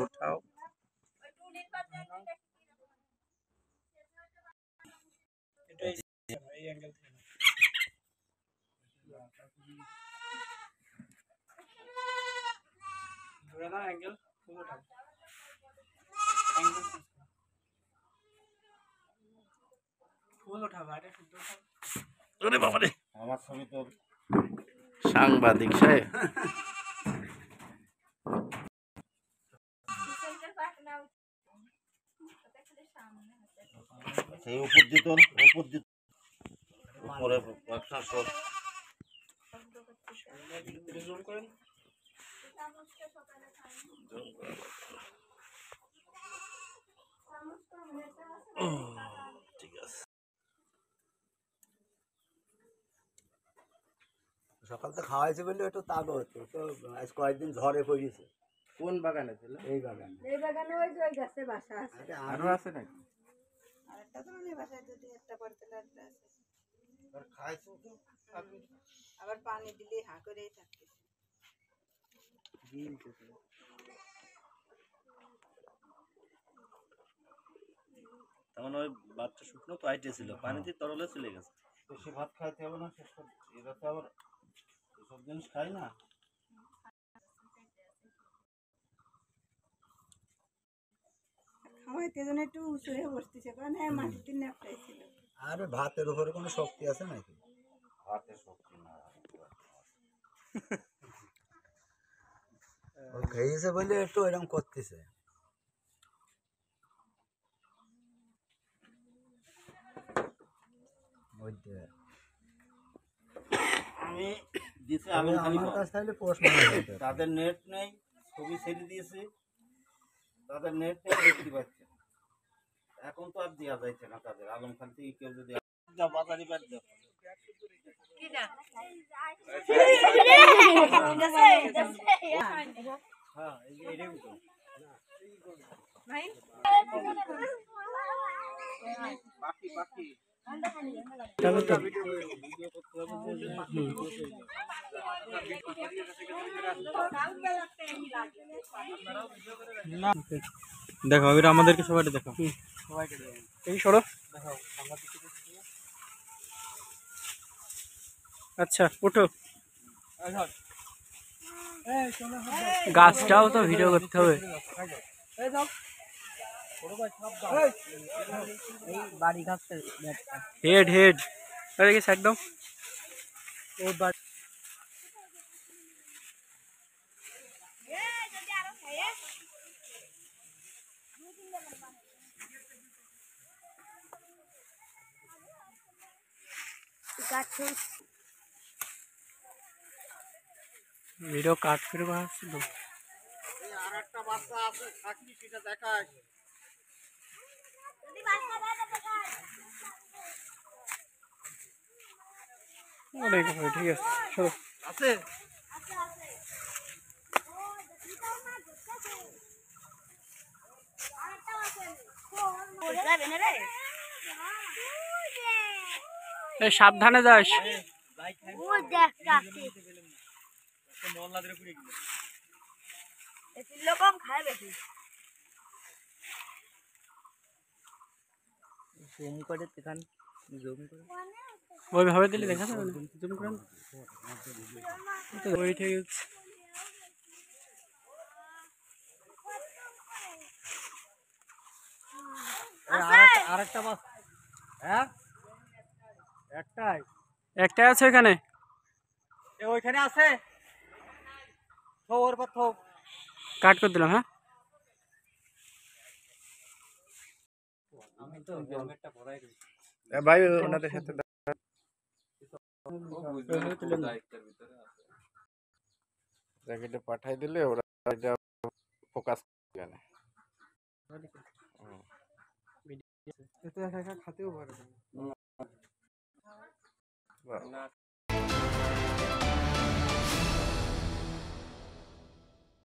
उठाओ সাংবাদিক সাহেব সেই উপর দিত উপরে ব্যবসা সব ঠিক আছে। সকাল তো খাওয়াইছে বলে একটু তাগো হতো তো আজ কয়েকদিন ঝড়ে পড়েছে। কোন বাগানে ছিল? এই বাগানে। এই বাগানে ওই যে ওই গাছে বাসা আছে। আরো আছে নাকি? আরেকটা তো মানে বাসায় যদি একটা পড়তে লাগতে আছে। আর খাইছো তো আবার পানি দিলে হা করেই থাকে। তখন ওই বাচ্চা শুকনো তো আইটে ছিল, পানিতে তরলে চলে গেছে। বেশি ভাত খাইতে হবে না, শেষ করে এরা তো আবার সব জিনিস খাই না। খাওয়াইতে যেন একটু উঁচু হয়ে বসতেছে কারণ হ্যাঁ মাটিতে নেপটাই ছিল। আর ভাতের উপরে কোনো শক্তি আছে নাকি? ভাতের শক্তি না। ও খেয়েছে বলে একটু এরকম করতেছে। আমি দিতে আলম খালি আমার কাছে তাহলে প্রশ্ন তাদের নেট নেই, ছবি ছেড়ে দিয়েছে, তাদের নেট নেই, দেখতে পাচ্ছে না। এখন তো আর দেওয়া যাচ্ছে না তাদের আলম খান থেকে কেউ যদি বাজারি বাদ দেয় হ্যাঁ এটাই তো বাকি বাকি দেখো এবার আমাদেরকে সবাইকে দেখো এই সরো আচ্ছা ওঠো গাছটাও তো ভিডিও করতে হবে হেড হেড আরে কি একদম ভিডিও কাট করে বানাচ্ছিল আর একটা বাচ্চা আছে থাকি সেটা দেখায় ঠিক আছে চলো আছে সাবধানে যাস ওইভাবে দিলে দেখা যাবে না জুম করেন ওই ঠিক আছে আরেকটা মাছ হ্যাঁ একটাই আছে এখানে ওইখানে আছে ওর পর কাট করে দিলাম হ্যাঁ ভাই ওনাদের সাথে জ্যাকেটে পাঠাই দিলে ওরা ফোকাস জানে খাতেও পারে